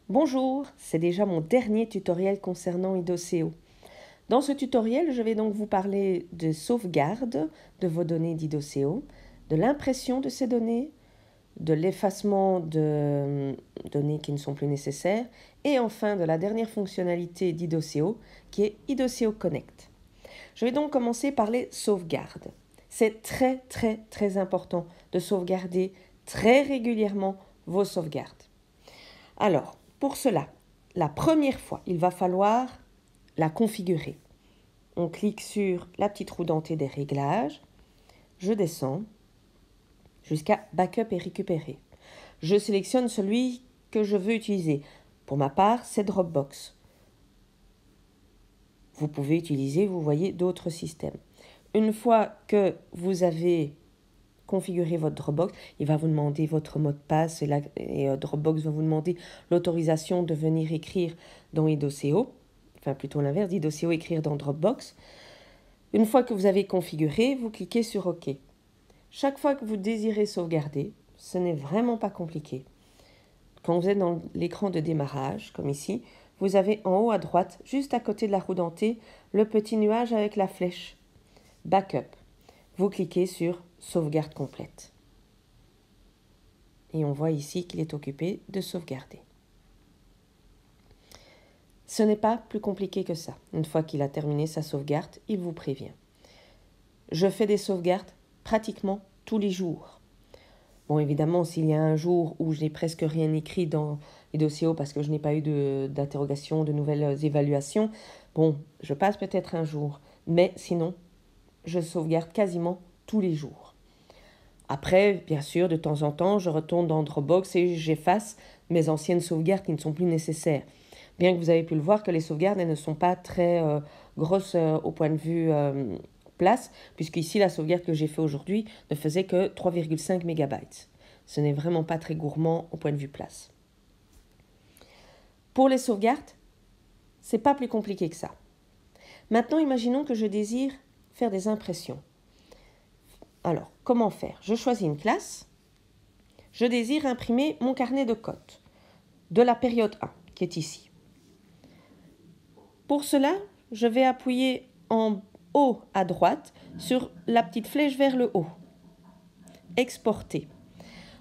Bonjour, c'est déjà mon dernier tutoriel concernant Idoceo. Dans ce tutoriel, je vais donc vous parler de sauvegarde de vos données d'Idoceo, de l'impression de ces données, de l'effacement de données qui ne sont plus nécessaires et enfin de la dernière fonctionnalité d'Idoceo qui est Idoceo Connect. Je vais donc commencer par les sauvegardes. C'est très important de sauvegarder très régulièrement vos sauvegardes. Alors, pour cela, la première fois, il va falloir la configurer. On clique sur la petite roue dentée des réglages. Je descends jusqu'à Backup et récupérer. Je sélectionne celui que je veux utiliser. Pour ma part, c'est Dropbox. Vous pouvez utiliser, vous voyez, d'autres systèmes. Une fois que vous avez configuré votre Dropbox, il va vous demander votre mot de passe et Dropbox va vous demander l'autorisation de venir écrire dans Idoceo, enfin plutôt l'inverse, d'Idoceo écrire dans Dropbox. Une fois que vous avez configuré, vous cliquez sur OK. Chaque fois que vous désirez sauvegarder, ce n'est vraiment pas compliqué. Quand vous êtes dans l'écran de démarrage, comme ici, vous avez en haut à droite, juste à côté de la roue dentée, le petit nuage avec la flèche. Backup. Vous cliquez sur sauvegarde complète. Et on voit ici qu'il est occupé de sauvegarder. Ce n'est pas plus compliqué que ça. Une fois qu'il a terminé sa sauvegarde, il vous prévient. Je fais des sauvegardes pratiquement tous les jours. Bon, évidemment, s'il y a un jour où je n'ai presque rien écrit dans les dossiers parce que je n'ai pas eu d'interrogation, de nouvelles évaluations, bon, je passe peut-être un jour. Mais sinon, je sauvegarde quasiment tous les jours. Après, bien sûr, de temps en temps, je retourne dans Dropbox et j'efface mes anciennes sauvegardes qui ne sont plus nécessaires. Bien que vous avez pu le voir que les sauvegardes elles ne sont pas très grosses au point de vue place, puisqu'ici la sauvegarde que j'ai fait aujourd'hui ne faisait que 3,5 MB. Ce n'est vraiment pas très gourmand au point de vue place. Pour les sauvegardes, c'est pas plus compliqué que ça. Maintenant, imaginons que je désire faire des impressions. Alors, comment faire? Je choisis une classe. Je désire imprimer mon carnet de cotes de la période 1, qui est ici. Pour cela, je vais appuyer en haut à droite sur la petite flèche vers le haut. Exporter.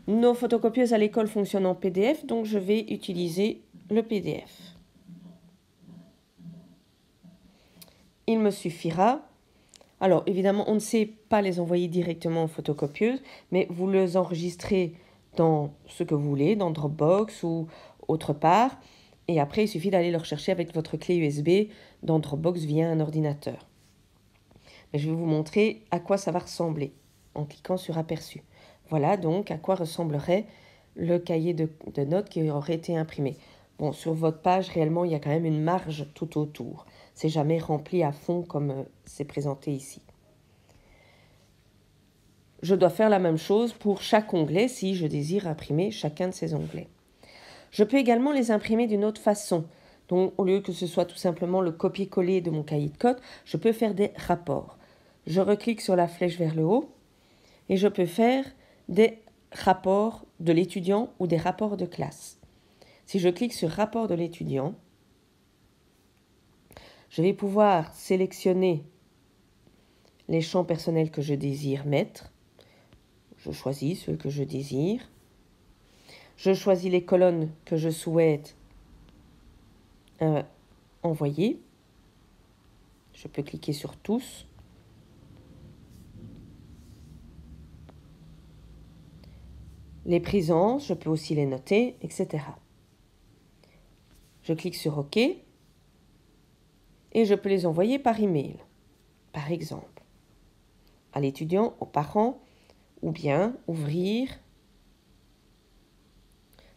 Nos photocopieuses à l'école fonctionnent en PDF, donc je vais utiliser le PDF. Il me suffira. Alors, évidemment, on ne sait pas les envoyer directement en photocopieuse, mais vous les enregistrez dans ce que vous voulez, dans Dropbox ou autre part. Et après, il suffit d'aller le rechercher avec votre clé USB dans Dropbox via un ordinateur. Mais je vais vous montrer à quoi ça va ressembler en cliquant sur Aperçu. Voilà donc à quoi ressemblerait le cahier de notes qui aurait été imprimé. Bon, sur votre page, réellement, il y a quand même une marge tout autour. C'est jamais rempli à fond comme c'est présenté ici. Je dois faire la même chose pour chaque onglet si je désire imprimer chacun de ces onglets. Je peux également les imprimer d'une autre façon. Donc, au lieu que ce soit tout simplement le copier-coller de mon cahier de code, je peux faire des rapports. Je reclique sur la flèche vers le haut et je peux faire des rapports de l'étudiant ou des rapports de classe. Si je clique sur rapport de l'étudiant, je vais pouvoir sélectionner les champs personnels que je désire mettre. Je choisis ceux que je désire. Je choisis les colonnes que je souhaite envoyer. Je peux cliquer sur tous. Les présences, je peux aussi les noter, etc. Je clique sur OK et je peux les envoyer par email, par exemple, à l'étudiant, aux parents, ou bien ouvrir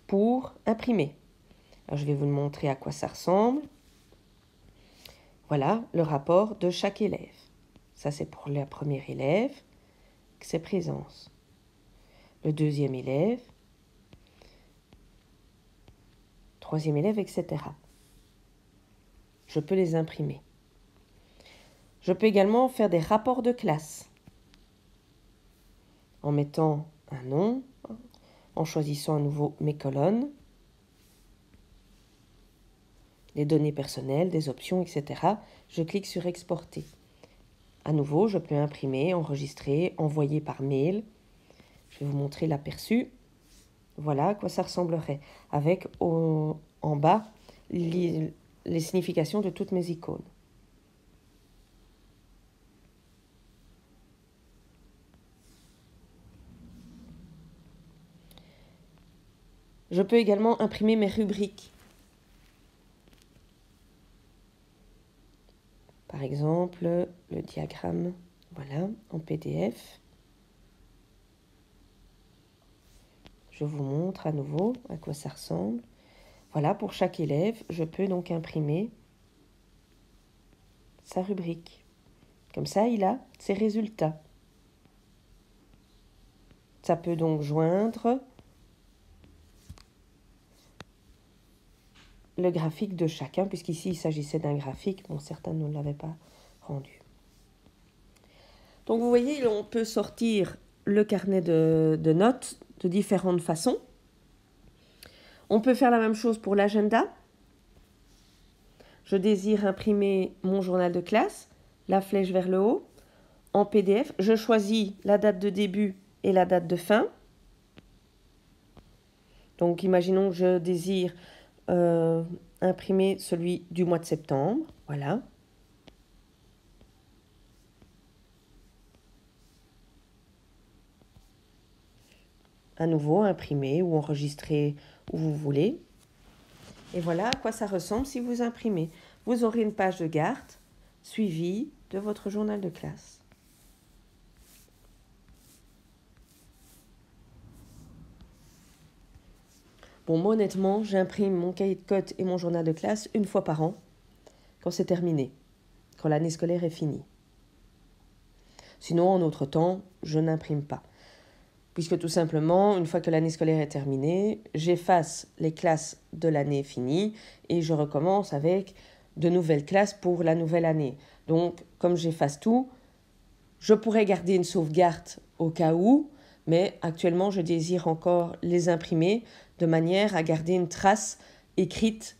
pour imprimer. Alors, je vais vous montrer à quoi ça ressemble. Voilà le rapport de chaque élève. Ça, c'est pour la première élève, ses présences. Le deuxième élève, troisième élève, etc. Je peux les imprimer. Je peux également faire des rapports de classe en mettant un nom, en choisissant à nouveau mes colonnes. les données personnelles, des options, etc. Je clique sur exporter. À nouveau, je peux imprimer, enregistrer, envoyer par mail. Je vais vous montrer l'aperçu. Voilà à quoi ça ressemblerait, avec en bas les significations de toutes mes icônes. Je peux également imprimer mes rubriques. Par exemple, le diagramme, voilà, en PDF. Je vous montre à nouveau à quoi ça ressemble. Voilà, pour chaque élève, je peux donc imprimer sa rubrique. Comme ça, il a ses résultats. Ça peut donc joindre le graphique de chacun, puisqu'ici, il s'agissait d'un graphique. Bon, certains ne l'avaient pas rendu. Donc, vous voyez, on peut sortir le carnet de notes de différentes façons. On peut faire la même chose pour l'agenda. Je désire imprimer mon journal de classe, la flèche vers le haut, en PDF. Je choisis la date de début et la date de fin. Donc, imaginons que je désire imprimer celui du mois de septembre. Voilà. À nouveau, imprimer ou enregistrer où vous voulez. Et voilà à quoi ça ressemble si vous imprimez. Vous aurez une page de garde suivie de votre journal de classe. Bon, moi, honnêtement, j'imprime mon cahier de cotes et mon journal de classe une fois par an, quand c'est terminé, quand l'année scolaire est finie. Sinon, en autre temps, je n'imprime pas. Puisque tout simplement, une fois que l'année scolaire est terminée, j'efface les classes de l'année finie et je recommence avec de nouvelles classes pour la nouvelle année. Donc, comme j'efface tout, je pourrais garder une sauvegarde au cas où, mais actuellement, je désire encore les imprimer de manière à garder une trace écrite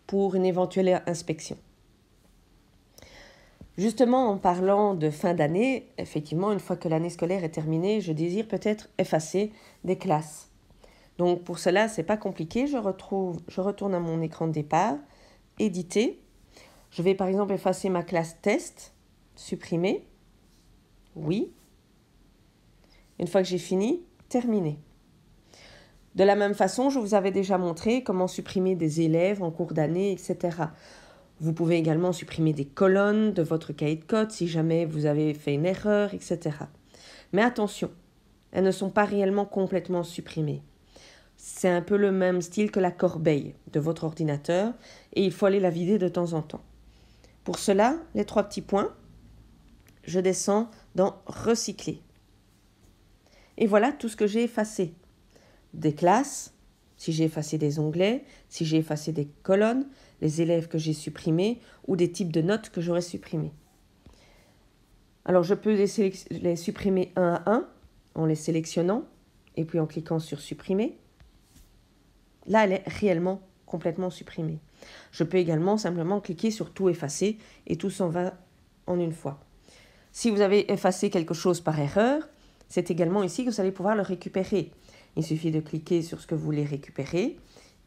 pour une éventuelle inspection. Justement, en parlant de fin d'année, effectivement, une fois que l'année scolaire est terminée, je désire peut-être effacer des classes. Donc pour cela, ce n'est pas compliqué. Je retourne à mon écran de départ, éditer. Je vais par exemple effacer ma classe test, supprimer. Oui. Une fois que j'ai fini, terminer. De la même façon, je vous avais déjà montré comment supprimer des élèves en cours d'année, etc. Vous pouvez également supprimer des colonnes de votre cahier de code si jamais vous avez fait une erreur, etc. Mais attention, elles ne sont pas réellement complètement supprimées. C'est un peu le même style que la corbeille de votre ordinateur et il faut aller la vider de temps en temps. Pour cela, les 3 petits points, je descends dans « Recycler ». Et voilà tout ce que j'ai effacé. Des classes, si j'ai effacé des onglets, si j'ai effacé des colonnes, les élèves que j'ai supprimés ou des types de notes que j'aurais supprimés. Alors je peux les supprimer un à un en les sélectionnant et puis en cliquant sur supprimer. Là, elle est réellement complètement supprimée. Je peux également simplement cliquer sur tout effacer et tout s'en va en une fois. Si vous avez effacé quelque chose par erreur, c'est également ici que vous allez pouvoir le récupérer. Il suffit de cliquer sur ce que vous voulez récupérer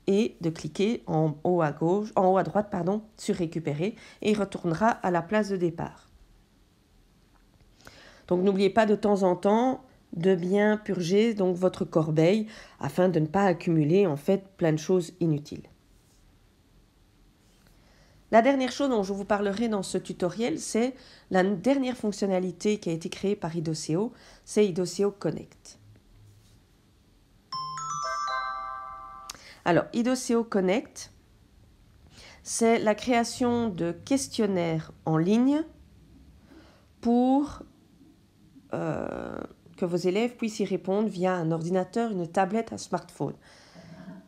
et de cliquer en haut à droite, sur récupérer et il retournera à la place de départ. Donc n'oubliez pas de temps en temps de bien purger donc votre corbeille afin de ne pas accumuler en fait plein de choses inutiles. La dernière chose dont je vous parlerai dans ce tutoriel, c'est la dernière fonctionnalité qui a été créée par Idoceo, c'est Idoceo Connect. Alors, Idoceo Connect, c'est la création de questionnaires en ligne pour que vos élèves puissent y répondre via un ordinateur, une tablette, un smartphone.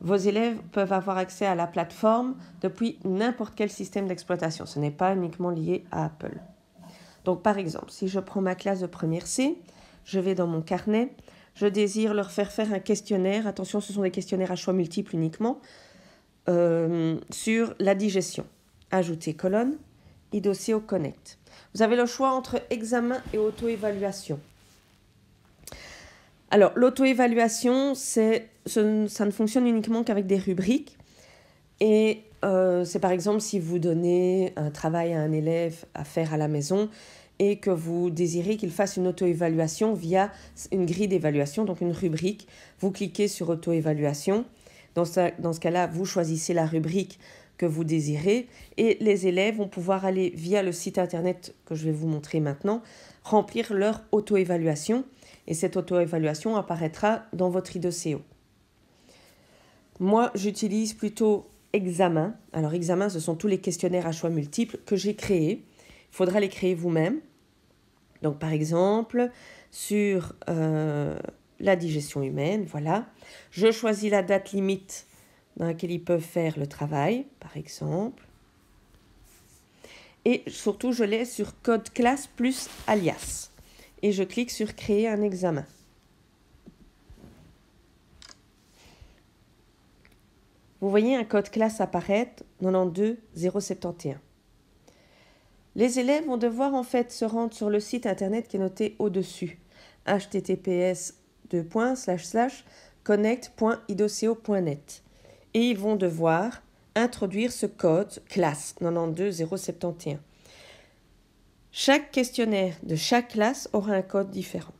Vos élèves peuvent avoir accès à la plateforme depuis n'importe quel système d'exploitation. Ce n'est pas uniquement lié à Apple. Donc, par exemple, si je prends ma classe de première C, je vais dans mon carnet, je désire leur faire un questionnaire. Attention, ce sont des questionnaires à choix multiples uniquement. sur la digestion. Ajouter colonne, IDOCEO Connect. Vous avez le choix entre examen et auto-évaluation. Alors, l'auto-évaluation, ça ne fonctionne uniquement qu'avec des rubriques. Et c'est par exemple si vous donnez un travail à un élève à faire à la maison et que vous désirez qu'il fasse une auto-évaluation via une grille d'évaluation, donc une rubrique. Vous cliquez sur auto-évaluation. Dans ce cas-là, vous choisissez la rubrique que vous désirez et les élèves vont pouvoir aller via le site internet que je vais vous montrer maintenant, remplir leur auto-évaluation et cette auto-évaluation apparaîtra dans votre IDOCEO. Moi, j'utilise plutôt examen. Alors examen, ce sont tous les questionnaires à choix multiples que j'ai créés. Il faudra les créer vous-même. Donc par exemple, sur la digestion humaine, voilà. Je choisis la date limite dans laquelle ils peuvent faire le travail, par exemple. Et surtout, je l'ai sur code classe plus alias. Et je clique sur créer un examen. Vous voyez un code classe apparaître, 92071. Les élèves vont devoir en fait se rendre sur le site internet qui est noté au-dessus, https://connect.idoceo.net. Et ils vont devoir introduire ce code classe 92071. Chaque questionnaire de chaque classe aura un code différent.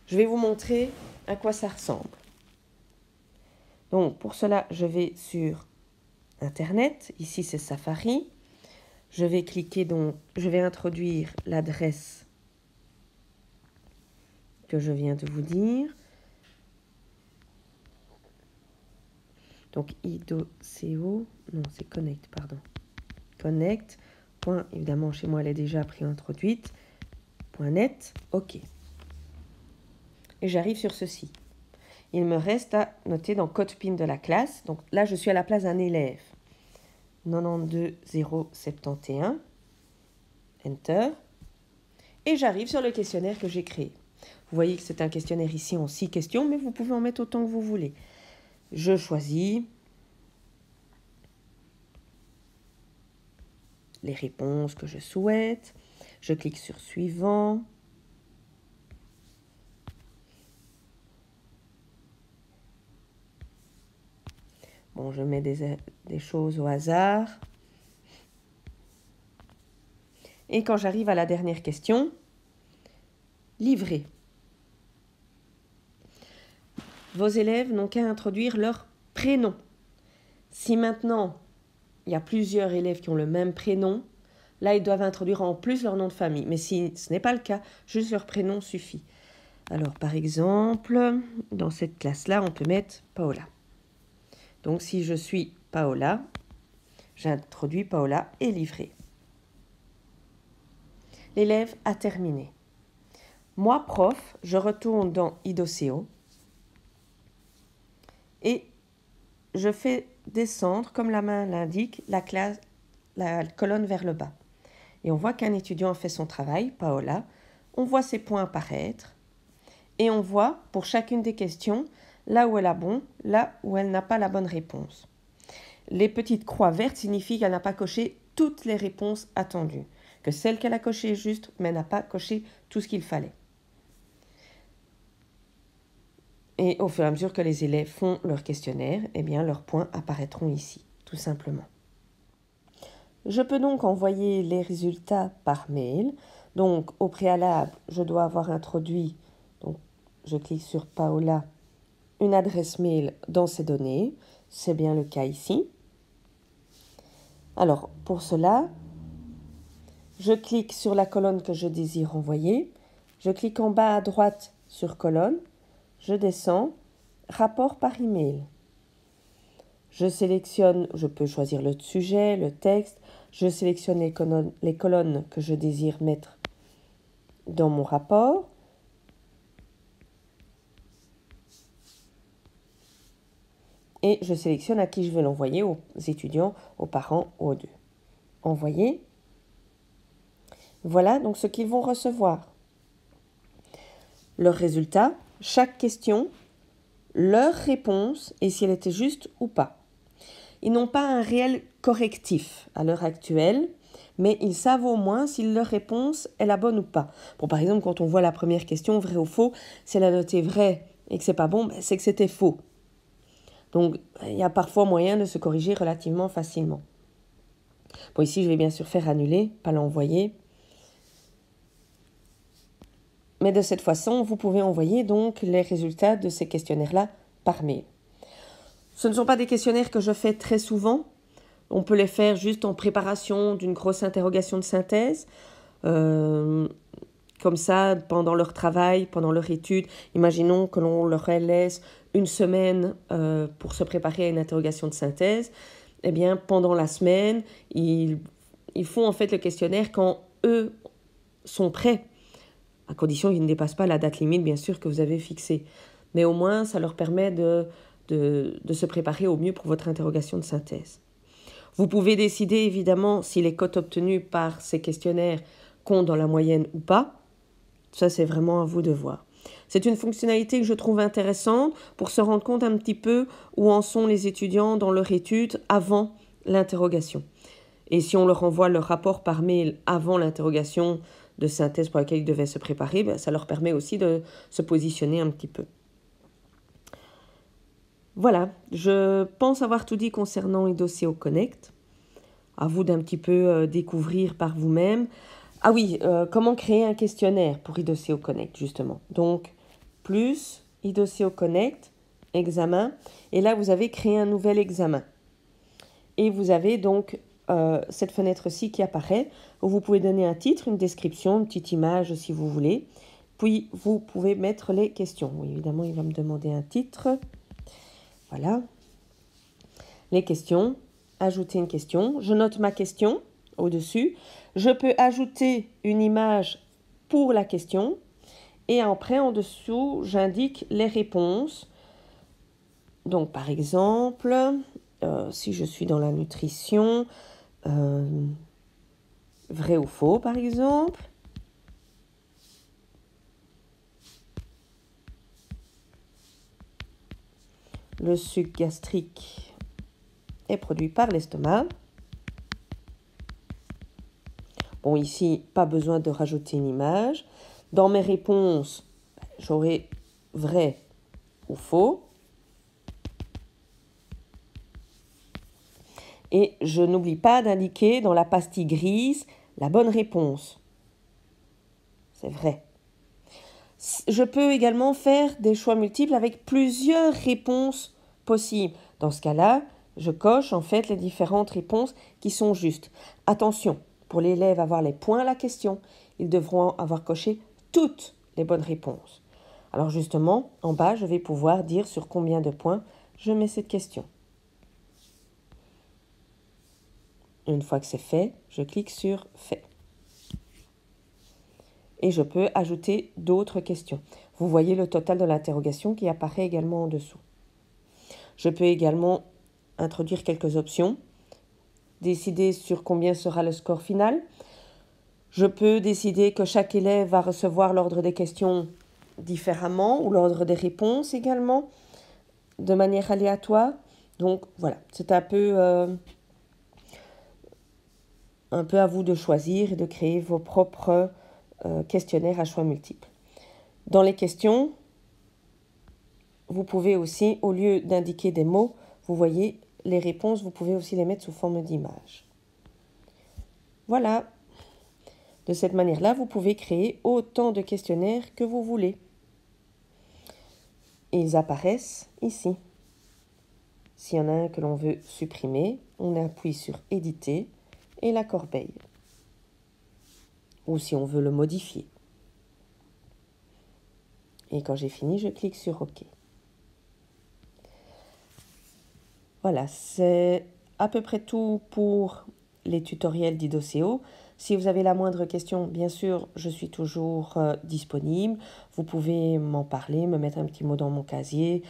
Je vais vous montrer à quoi ça ressemble. Donc pour cela, je vais sur Internet. Ici, c'est Safari. Je vais cliquer donc, je vais introduire l'adresse que je viens de vous dire. Donc IDOCEO, non c'est Connect, pardon. Connect, point, évidemment chez moi elle est déjà préintroduite, .net, ok. Et j'arrive sur ceci. Il me reste à noter dans code PIN de la classe, donc là je suis à la place d'un élève. 92071, Enter, et j'arrive sur le questionnaire que j'ai créé. Vous voyez que c'est un questionnaire ici en 6 questions, mais vous pouvez en mettre autant que vous voulez. Je choisis les réponses que je souhaite. Je clique sur Suivant. Bon, je mets des choses au hasard. Et quand j'arrive à la dernière question, livrer. Vos élèves n'ont qu'à introduire leur prénom. Si maintenant, il y a plusieurs élèves qui ont le même prénom, là, ils doivent introduire en plus leur nom de famille. Mais si ce n'est pas le cas, juste leur prénom suffit. Alors, par exemple, dans cette classe-là, on peut mettre Paola. Donc, si je suis Paola, j'introduis Paola et livré. L'élève a terminé. Moi, prof, je retourne dans IDOCEO et je fais descendre, comme la main l'indique, la colonne vers le bas. Et on voit qu'un étudiant a fait son travail, Paola. On voit ses points apparaître. Et on voit, pour chacune des questions, là où elle a bon, là où elle n'a pas la bonne réponse. Les petites croix vertes signifient qu'elle n'a pas coché toutes les réponses attendues. Que celle qu'elle a cochée est juste, mais n'a pas coché tout ce qu'il fallait. Et au fur et à mesure que les élèves font leur questionnaire, eh bien, leurs points apparaîtront ici, tout simplement. Je peux donc envoyer les résultats par mail. Donc, au préalable, je dois avoir introduit, donc je clique sur Paola, une adresse mail dans ces données. C'est bien le cas ici. Alors, pour cela, je clique sur la colonne que je désire envoyer. Je clique en bas à droite sur colonne. Je descends, rapport par email. Je sélectionne, je peux choisir le sujet, le texte. Je sélectionne les colonnes que je désire mettre dans mon rapport. Et je sélectionne à qui je veux l'envoyer, aux étudiants, aux parents ou aux deux. Envoyer. Voilà donc ce qu'ils vont recevoir. Leurs résultats, chaque question, leur réponse et si elle était juste ou pas. ils n'ont pas un réel correctif à l'heure actuelle, mais ils savent au moins si leur réponse est la bonne ou pas. Bon, par exemple, quand on voit la première question, vrai ou faux, si elle a noté vrai et que c'est pas bon, c'est que c'était faux. Donc, il y a parfois moyen de se corriger relativement facilement. Bon, ici, je vais bien sûr faire annuler, pas l'envoyer. Mais de cette façon, vous pouvez envoyer donc les résultats de ces questionnaires-là par mail. Ce ne sont pas des questionnaires que je fais très souvent. On peut les faire juste en préparation d'une grosse interrogation de synthèse. Comme ça, pendant leur travail, pendant leur étude, imaginons que l'on leur laisse une semaine pour se préparer à une interrogation de synthèse. Eh bien, pendant la semaine, ils font en fait le questionnaire quand eux sont prêts, à condition qu'ils ne dépassent pas la date limite, bien sûr, que vous avez fixée. Mais au moins, ça leur permet de se préparer au mieux pour votre interrogation de synthèse. Vous pouvez décider évidemment si les cotes obtenues par ces questionnaires comptent dans la moyenne ou pas. Ça, c'est vraiment à vous de voir. C'est une fonctionnalité que je trouve intéressante pour se rendre compte un petit peu où en sont les étudiants dans leur étude avant l'interrogation. Et si on leur envoie leur rapport par mail avant l'interrogation de synthèse pour laquelle ils devaient se préparer, ça leur permet aussi de se positionner un petit peu. Voilà, je pense avoir tout dit concernant Idoceo Connect. À vous d'un petit peu découvrir par vous-même. Ah oui, comment créer un questionnaire pour Idoceo Connect, justement. Donc, plus Idoceo Connect, examen. Et là, vous avez créé un nouvel examen. Et vous avez donc cette fenêtre-ci qui apparaît, où vous pouvez donner un titre, une description, une petite image si vous voulez. Puis, vous pouvez mettre les questions. Oui, évidemment, il va me demander un titre. Voilà. Les questions. Ajouter une question. Je note ma question au-dessus. Je peux ajouter une image pour la question. Et après, en dessous, j'indique les réponses. Donc, par exemple, si je suis dans la nutrition, vrai ou faux, par exemple. Le suc gastrique est produit par l'estomac. Bon, ici, pas besoin de rajouter une image. Dans mes réponses, j'aurai vrai ou faux. Et je n'oublie pas d'indiquer dans la pastille grise la bonne réponse. C'est vrai. Je peux également faire des choix multiples avec plusieurs réponses possibles. Dans ce cas-là, je coche en fait les différentes réponses qui sont justes. Attention, pour l'élève avoir les points à la question, ils devront avoir coché toutes les bonnes réponses. Alors justement, en bas, je vais pouvoir dire sur combien de points je mets cette question. Une fois que c'est fait, je clique sur « Fait ». Et je peux ajouter d'autres questions. Vous voyez le total de l'interrogation qui apparaît également en dessous. Je peux également introduire quelques options, décider sur combien sera le score final. Je peux décider que chaque élève va recevoir l'ordre des questions différemment ou l'ordre des réponses également, de manière aléatoire. Donc voilà, c'est un peu à vous de choisir et de créer vos propres questionnaires à choix multiples. Dans les questions, vous pouvez aussi, au lieu d'indiquer des mots, vous voyez les réponses, vous pouvez aussi les mettre sous forme d'images. Voilà. De cette manière-là, vous pouvez créer autant de questionnaires que vous voulez. Ils apparaissent ici. S'il y en a un que l'on veut supprimer, on appuie sur « Éditer » et la corbeille. Ou si on veut le modifier. Et quand j'ai fini, je clique sur « OK ». Voilà, c'est à peu près tout pour les tutoriels d'Idoceo. Si vous avez la moindre question, bien sûr, je suis toujours disponible. Vous pouvez m'en parler, me mettre un petit mot dans mon casier.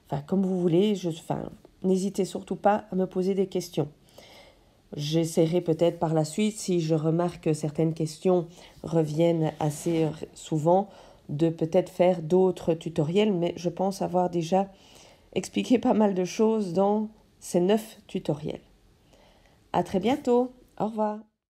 Enfin, comme vous voulez. N'hésitez surtout pas à me poser des questions. J'essaierai peut-être par la suite, si je remarque que certaines questions reviennent assez souvent, de peut-être faire d'autres tutoriels. Mais je pense avoir déjà expliqué pas mal de choses dans ces 9 tutoriels. À très bientôt. Au revoir.